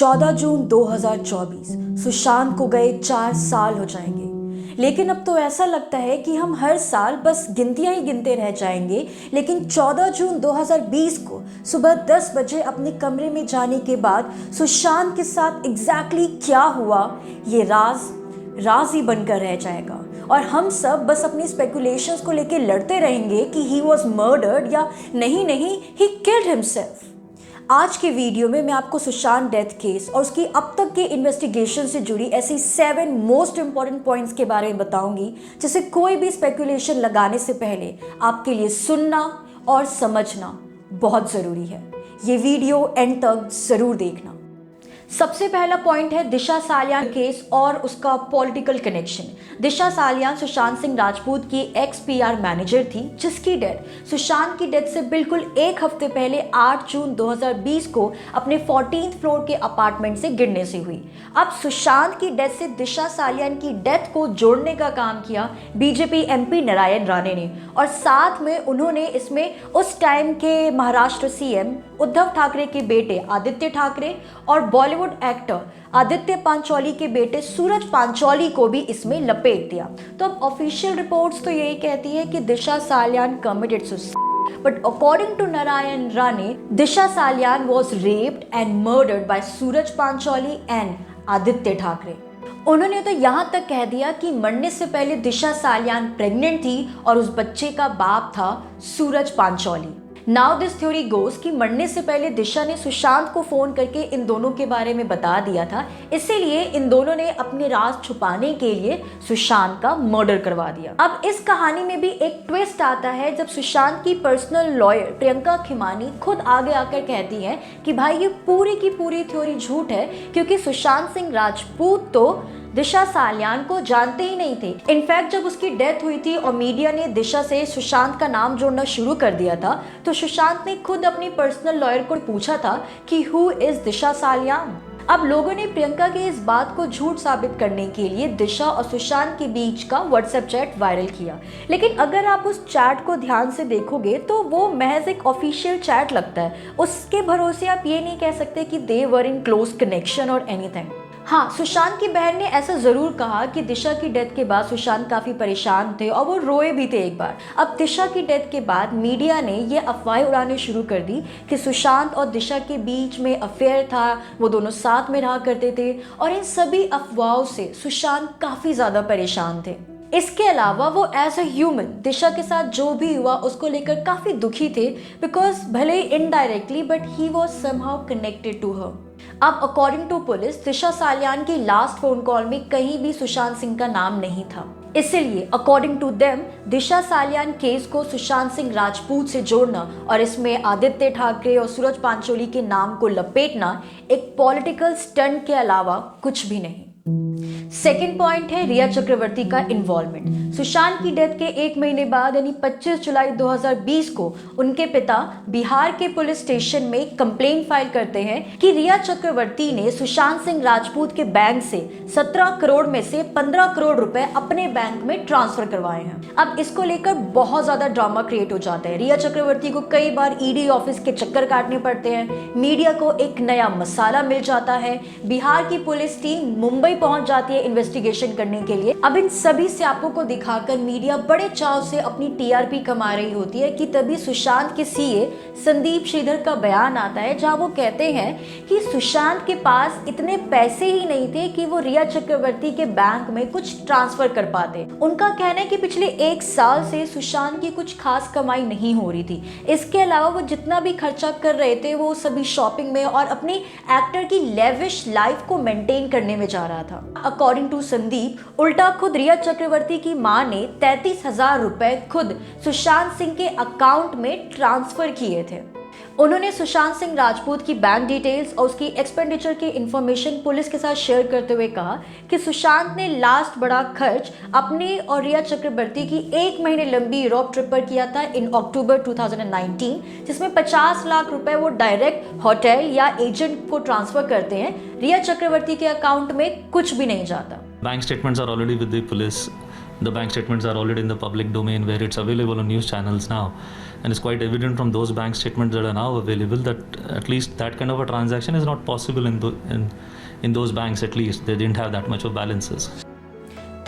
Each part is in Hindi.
14 जून 2024 सुशांत को गए 4 साल हो जाएंगे। लेकिन अब तो ऐसा लगता है कि हम हर साल बस गिनतियां ही गिनते रह जाएंगे। लेकिन 14 जून 2020 को सुबह 10 बजे अपने कमरे में जाने के बाद सुशांत के साथ एग्जैक्टली क्या हुआ, ये राज ही बनकर रह जाएगा। और हम सब बस अपनी स्पेकुलेशंस को लेकर लड़ते रहेंगे कि ही वॉज मर्डर्ड या नहीं, ही किल्ड हिमसेल्फ। आज के वीडियो में मैं आपको सुशांत डेथ केस और उसकी अब तक के इन्वेस्टिगेशन से जुड़ी ऐसी 7 मोस्ट इंपॉर्टेंट पॉइंट्स के बारे में बताऊंगी, जिसे कोई भी स्पेकुलेशन लगाने से पहले आपके लिए सुनना और समझना बहुत ज़रूरी है। ये वीडियो एंड तक ज़रूर देखना। सबसे पहला पॉइंट है दिशा सालियान केस और उसका पॉलिटिकल कनेक्शन। दिशा सालियान सुशांत सिंह राजपूत की एक्स PR मैनेजर थी, जिसकी डेथ सुशांत की डेथ से बिल्कुल एक हफ्ते पहले 8 जून 2020 को अपने 14th फ्लोर के अपार्टमेंट से गिरने से हुई। अब सुशांत की डेथ से दिशा सालियान की डेथ को जोड़ने का काम किया BJP MP नारायण राणे ने, और साथ में उन्होंने इसमें उस टाइम के महाराष्ट्र CM उद्धव ठाकरे के बेटे आदित्य ठाकरे और बॉलीवुड एक्टर आदित्य पांचोली के बेटे सूरज पांचोली को भी इसमें लपेट दिया। तो अब ऑफिशियल रिपोर्ट्स तो यही कहती है कि Disha Salian committed suicide, but according to Narayan Rane, Disha Salian was raped and murdered by Suraj Pancholi and Aditya Thackeray. उन्होंने तो यहाँ तक कह दिया कि मरने से पहले दिशा सालियान प्रेग्नेंट थी और उस बच्चे का बाप था Suraj Pancholi. Now this theory goes कि मरने से पहले दिशा ने सुशांत को फोन करके इन दोनों के बारे में बता दिया था, इसीलिए इन दोनों ने अपने राज छुपाने के लिए सुशांत का मर्डर करवा दिया। अब इस कहानी में भी एक ट्विस्ट आता है जब सुशांत की पर्सनल लॉयर प्रियंका खिमानी खुद आगे आकर कहती है कि भाई ये पूरी की पूरी थ्योरी झूठ है, क्योंकि सुशांत सिंह राजपूत तो दिशा सालियान को जानते ही नहीं थे। इनफैक्ट जब उसकी डेथ हुई थी और मीडिया ने दिशा से सुशांत का नाम जोड़ना शुरू कर दिया था, तो सुशांत ने खुद अपनी पर्सनल लॉयर को पूछा था कि हु इज दिशा सालियान। अब लोगों ने प्रियंका की इस बात को झूठ साबित करने के लिए दिशा और सुशांत के बीच का व्हाट्सएप चैट वायरल किया। लेकिन अगर आप उस चैट को ध्यान से देखोगे तो वो महज एक ऑफिशियल चैट लगता है। उसके भरोसे आप ये नहीं कह सकते कि दे वर इन क्लोज कनेक्शन और एनीथिंग। हाँ, सुशांत की बहन ने ऐसा जरूर कहा कि दिशा की डेथ के बाद सुशांत काफी परेशान थे और वो रोए भी थे एक बार। अब दिशा की डेथ के बाद मीडिया ने ये अफवाहें उड़ाने शुरू कर दी कि सुशांत और दिशा के बीच में अफेयर था, वो दोनों साथ में रहा करते थे, और इन सभी अफवाहों से सुशांत काफी ज्यादा परेशान थे। इसके अलावा वो एज अ ह्यूमन दिशा के साथ जो भी हुआ उसको लेकर काफी दुखी थे, बिकॉज भले ही indirectly but he was somehow connected to her. अब according to police, Disha Salian की लास्ट फोन कॉल में कहीं भी सुशांत सिंह का नाम नहीं था। इसलिए according to them, Disha Salian case को सुशांत सिंह राजपूत से जोड़ना और इसमें आदित्य ठाकरे और सूरज पांचोली के नाम को लपेटना एक पॉलिटिकल स्टंट के अलावा कुछ भी नहीं। सेकेंड पॉइंट है रिया चक्रवर्ती का इन्वॉल्वमेंट। सुशांत की डेथ के 1 महीने बाद यानी 25 जुलाई 2020 को उनके पिता बिहार के पुलिस स्टेशन में कंप्लेंट फाइल करते हैं कि रिया चक्रवर्ती ने सुशांत सिंह राजपूत के बैंक से 17 करोड़ में से 15 करोड़ रुपए अपने बैंक में ट्रांसफर करवाए हैं। अब इसको लेकर बहुत ज्यादा ड्रामा क्रिएट हो जाता है। रिया चक्रवर्ती को कई बार ED ऑफिस के चक्कर काटने पड़ते हैं, मीडिया को एक नया मसाला मिल जाता है, बिहार की पुलिस टीम मुंबई पहुंच जाती है इन्वेस्टिगेशन करने के लिए। अब इन सभी स्यापों को दिखाकर मीडिया बड़े चाव से अपनी TRP कमा रही होती है कि तभी सुशांत के CA संदीप श्रीधर का बयान आता है, जहां वो कहते हैं कि सुशांत के पास इतने पैसे ही नहीं थे कि वो रिया चक्रवर्ती के बैंक में कुछ ट्रांसफर कर पाते। उनका कहना है कि पिछले 1 साल से सुशांत की कुछ खास कमाई नहीं हो रही थी। इसके अलावा वो जितना भी खर्चा कर रहे थे वो सभी शॉपिंग में और अपनी एक्टर की लेविश लाइफ को मेंटेन करने में जा रहा था। अकॉर्डिंग टू संदीप, उल्टा खुद रिया चक्रवर्ती की मां ने 33,000 रुपए खुद सुशांत सिंह के अकाउंट में ट्रांसफर किए थे। उन्होंने सुशांत सिंह राजपूत की बैंक डिटेल्स और उसकी एक्सपेंडिचर की इंफॉर्मेशन पुलिस के साथ शेयर करते हुए कहा कि सुशांत ने लास्ट बड़ा खर्च अपने और रिया चक्रवर्ती की 1 महीने लंबी यूरोप ट्रिप पर किया था इन अक्टूबर 2019, जिसमें 50 लाख रुपए वो डायरेक्ट होटल या एजेंट को ट्रांसफर करते हैं। रिया चक्रवर्ती के अकाउंट में कुछ भी नहीं जाता। Bank statements are already with the police. The bank statements are already in the public domain where it's available on news channels now. and it's quite evident from those bank statements that are now available that at least that kind of a transaction is not possible in those banks. At least they didn't have that much of balances.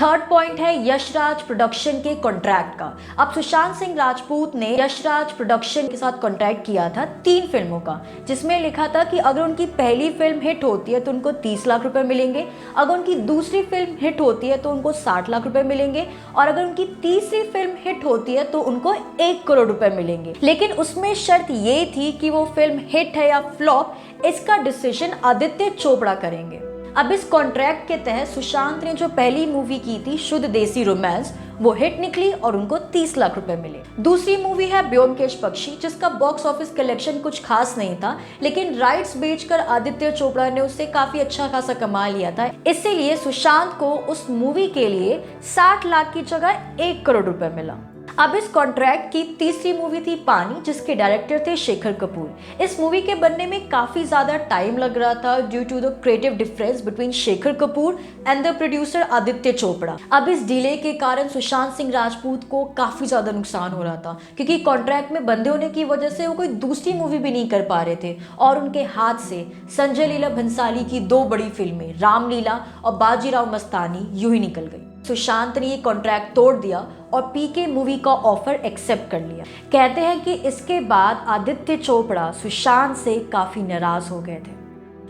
Third point है यशराज प्रोडक्शन के कॉन्ट्रैक्ट का। अब सुशांत सिंह राजपूत ने यशराज प्रोडक्शन के साथ कॉन्ट्रैक्ट किया था 3 फिल्मों का, जिसमें लिखा था कि अगर उनकी पहली फिल्म हिट होती है तो उनको 30 लाख रुपए मिलेंगे, अगर उनकी दूसरी फिल्म हिट होती है तो उनको 60 लाख रुपए मिलेंगे, और अगर उनकी तीसरी फिल्म हिट होती है तो उनको 1 करोड़ रुपए मिलेंगे। लेकिन उसमें शर्त ये थी कि वो फिल्म हिट है या फ्लॉप, इसका डिसीजन आदित्य चोपड़ा करेंगे। अब इस कॉन्ट्रैक्ट के तहत सुशांत ने जो पहली मूवी की थी शुद्ध देसी रोमांस, वो हिट निकली और उनको 30 लाख रुपए मिले। दूसरी मूवी है ब्योमकेश पक्षी, जिसका बॉक्स ऑफिस कलेक्शन कुछ खास नहीं था, लेकिन राइट्स बेचकर आदित्य चोपड़ा ने उससे काफी अच्छा खासा कमा लिया था। इसीलिए सुशांत को उस मूवी के लिए 60 लाख की जगह 1 करोड़ रुपए मिला। अब इस कॉन्ट्रैक्ट की तीसरी मूवी थी पानी, जिसके डायरेक्टर थे शेखर कपूर। इस मूवी के बनने में काफी ज्यादा टाइम लग रहा था due to the creative difference between Shekhar Kapur and the producer Aditya Chopra. अब इस डिले के कारण सुशांत सिंह राजपूत को काफी ज्यादा नुकसान हो रहा था, क्योंकि कॉन्ट्रैक्ट में बंधे होने की वजह से वो कोई दूसरी मूवी भी नहीं कर पा रहे थे, और उनके हाथ से संजय लीला भंसाली की 2 बड़ी फिल्में रामलीला और बाजीराव मस्तानी यूं ही निकल गई। सुशांत ने ये कॉन्ट्रैक्ट तोड़ दिया और पीके मूवी का ऑफर एक्सेप्ट कर लिया। कहते हैं कि इसके बाद आदित्य चोपड़ा सुशांत से काफी नाराज हो गए थे।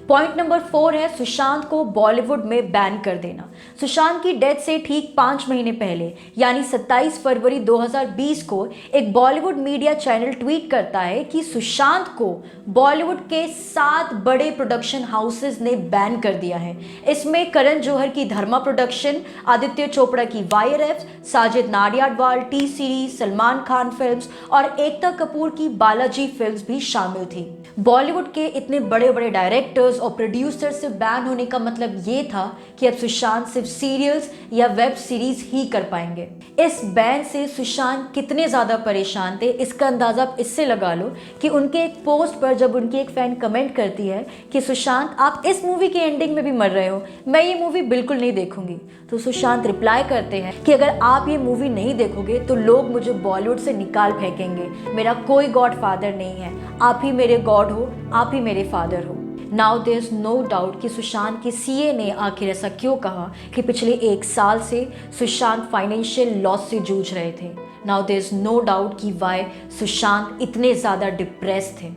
पॉइंट नंबर 4 है सुशांत को बॉलीवुड में बैन कर देना। सुशांत की डेथ से ठीक 5 महीने पहले यानी 27 फरवरी 2020 को एक बॉलीवुड मीडिया चैनल ट्वीट करता है कि सुशांत को बॉलीवुड के 7 बड़े प्रोडक्शन हाउसेस ने बैन कर दिया है। इसमें करण जौहर की धर्मा प्रोडक्शन, आदित्य चोपड़ा की YRF, Sajid Nadiadwala T series, Salman Khan films और एकता कपूर की बालाजी फिल्म्स भी शामिल थी। बॉलीवुड के इतने बड़े बड़े डायरेक्टर्स और प्रोड्यूसर से बैन होने का मतलब ये था कि अब सुशांत सिर्फ सीरियल्स या वेब सीरीज ही कर पाएंगे। इस बैन से सुशांत कितने ज्यादा परेशान थे, इसका अंदाजा आप इससे लगा लो कि उनके एक पोस्ट पर जब उनकी एक फैन कमेंट करती है कि सुशांत आप इस मूवी के एंडिंग में भी मर रहे हो, मैं ये मूवी बिल्कुल नहीं देखूंगी, तो सुशांत रिप्लाई करते हैं कि अगर आप ये मूवी नहीं देखोगे तो लोग मुझे बॉलीवुड से निकाल फेंकेंगे, मेरा कोई गॉड फादर नहीं है, आप ही मेरे गॉड हो, आप ही मेरे फादर हो। Now there is no doubt कि सुशांत के सीए ने आखिर ऐसा क्यों कहा कि पिछले 1 साल से सुशांत फाइनेंशियल लॉस से जूझ रहे थे। Now there is no doubt कि वाई सुशांत इतने ज़्यादा डिप्रेस थे।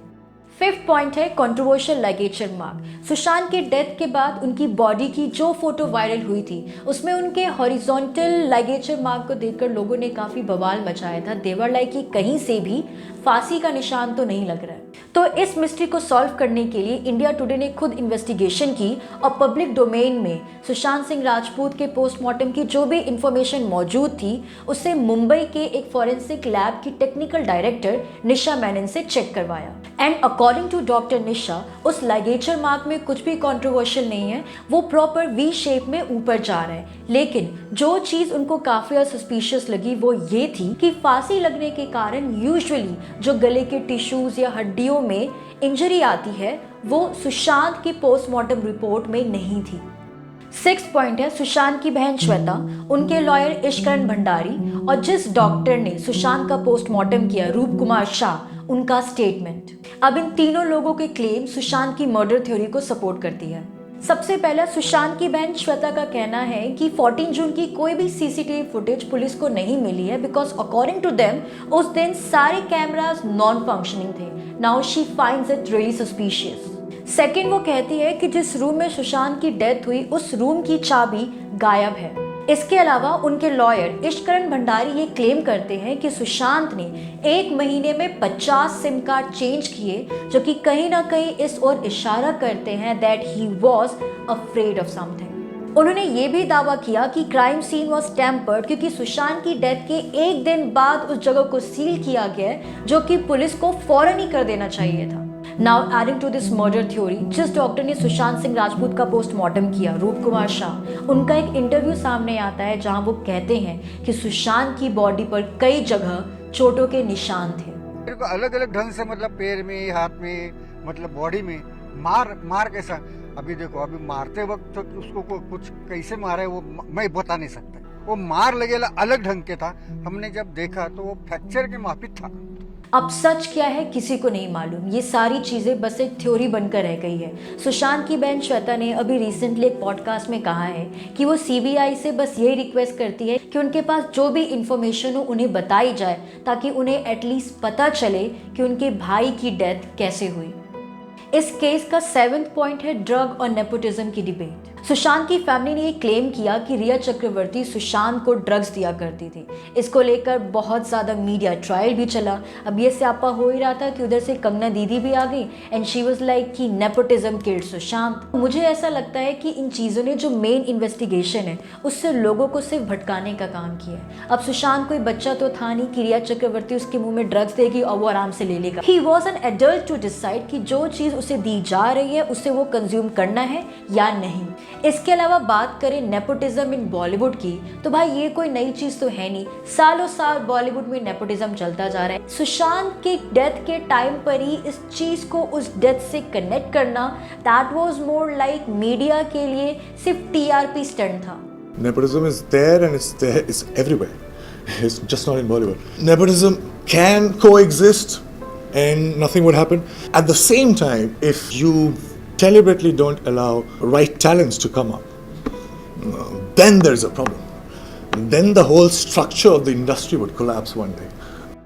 5th पॉइंट है कंट्रोवर्शियल लाइगेचर मार्क। सुशांत के डेथ के बाद उनकी बॉडी की जो फोटो वायरल हुई थी उसमें उनके हॉरिजॉन्टल लाइगेचर मार्क को देखकर लोगों ने काफ़ी बवाल मचाया था। देवर लाइक कि कहीं से भी फांसी का निशान तो नहीं लग रहा है। तो इस मिस्ट्री को सॉल्व करने के लिए इंडिया टुडे ने खुद इन्वेस्टिगेशन की और पब्लिक डोमेन में सुशांत सिंह राजपूत के पोस्टमार्टम की जो भी इंफॉर्मेशन मौजूद थी उससे मुंबई के एक फॉरेंसिक लैब की टेक्निकल डायरेक्टर निशा मेनन से चेक करवाया। एंड अकॉर्डिंग टू डॉक्टर निशा उस लाइगेचर मार्क में कुछ भी कंट्रोवर्शियल नहीं है, वो प्रॉपर वी शेप में ऊपर जा रहा है। लेकिन जो चीज़ उनको काफ़ी सस्पिशियस लगी वो ये थी कि फांसी लगने के कारण यूजुअली जो गले के टिश्यूज या हड्डियों में इंजरी आती है वो सुशांत की पोस्टमार्टम रिपोर्ट में नहीं थी। 6th पॉइंट है सुशांत की बहन श्वेता, उनके लॉयर इश्करण भंडारी और जिस डॉक्टर ने सुशांत का पोस्टमार्टम किया रूप कुमार शाह, उनका स्टेटमेंट। अब इन तीनों लोगों के क्लेम सुशांत की मर्डर थ्योरी को सपोर्ट करती है। सबसे पहला सुशांत की बहन श्वेता का कहना है कि 14 जून की कोई भी सीसीटीवी फुटेज पुलिस को नहीं मिली है बिकॉज अकॉर्डिंग टू देम उस दिन सारे कैमरास नॉन फंक्शनिंग थे। Now she finds it really suspicious. Second, वो कहती है कि जिस रूम में सुशांत की डेथ हुई उस रूम की चाबी गायब है। इसके अलावा उनके लॉयर इश्करण भंडारी ये क्लेम करते हैं कि सुशांत ने 1 महीने में 50 सिम कार्ड चेंज किए, जो कि कहीं ना कहीं इस ओर इशारा करते हैं that he was afraid of something. उन्होंने ये भी दावा किया कि क्राइम सीन वॉज टेम्पर्ड क्योंकि सुशांत की डेथ के 1 दिन बाद उस जगह को सील किया गया, जो कि पुलिस को फौरन ही कर देना चाहिए था। Now adding to this murder theory, जिस डॉक्टर ने सुशांत सिंह राजपूत का पोस्टमार्टम किया रूप कुमार शाह, उनका एक इंटरव्यू सामने आता है जहां वो कहते हैं कि सुशांत की बॉडी पर कई जगह चोटों के निशान थे। मेरे को अलग अलग ढंग से मतलब पैर में, हाथ में, मतलब बॉडी में मार कैसा, अभी देखो अभी मारते वक्त तो उसको कुछ कैसे मारा है वो मैं बता नहीं सकता। वो मार लगेला अलग ढंग के था, हमने जब देखा तो वो फ्रैक्चर के माफिक था, अब सच क्या है किसी को नहीं मालूम, ये सारी चीज़ें बस एक थ्योरी बनकर रह गई है। सुशांत की बहन श्वेता ने अभी रिसेंटली एक पॉडकास्ट में कहा है कि वो सीबीआई से बस यही रिक्वेस्ट करती है कि उनके पास जो भी इंफॉर्मेशन हो उन्हें बताई जाए, ताकि उन्हें एटलीस्ट पता चले कि उनके भाई की डेथ कैसे हुई। इस केस का 7th पॉइंट है ड्रग और नेपोटिज्म की डिबेट। सुशांत की फैमिली ने ये क्लेम किया कि रिया चक्रवर्ती सुशांत को ड्रग्स दिया करती थी। इसको लेकर बहुत ज़्यादा मीडिया ट्रायल भी चला। अब ये स्यापा हो ही रहा था कि उधर से कंगना दीदी भी आ गई एंड शी वाज लाइक कि नेपोटिज्म किल्ड सुशांत। मुझे ऐसा लगता है कि इन चीज़ों ने जो मेन इन्वेस्टिगेशन है उससे लोगों को सिर्फ भटकाने का काम किया है। अब सुशांत कोई बच्चा तो था नहीं कि रिया चक्रवर्ती उसके मुंह में ड्रग्स देगी और वो आराम से ले लेगा। He was an adult to decide कि जो चीज़ उसे दी जा रही है उसे वो कंज्यूम करना है या नहीं। इसके अलावा बात करें नेपोटिज्म इन बॉलीवुड की, तो भाई ये कोई नई चीज तो है नहीं, सालों साल बॉलीवुड में नेपोटिज्म चलता जा रहा है। सुशांत के डेथ के टाइम पर ही इस चीज को उस डेथ से कनेक्ट करना, that was more like media के लिए सिर्फ टीआरपी स्टंट था। Nepotism is there and it's everywhere. It's just not in Bollywood. Nepotism can coexist and nothing would happen. At the same time, if you deliberately don't allow right talents to come up, then there's a problem. Then the whole structure of the industry would collapse one day.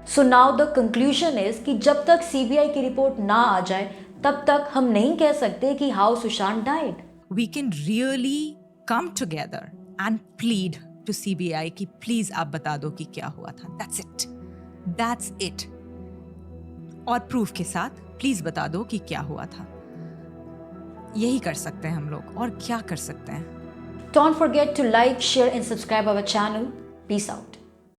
So now the conclusion is कि जब तक सीबीआई की रिपोर्ट ना आ जाए तब तक हम नहीं कह सकते कि how Sushant died. We can really come together and plead to CBI कि प्लीज आप बता दो कि क्या हुआ था. That's it. और प्रूफ के साथ प्लीज बता दो कि क्या हुआ था. यही कर सकते हैं हम लोग, और क्या कर सकते हैं. Don't forget to like, share and subscribe our channel. Peace out.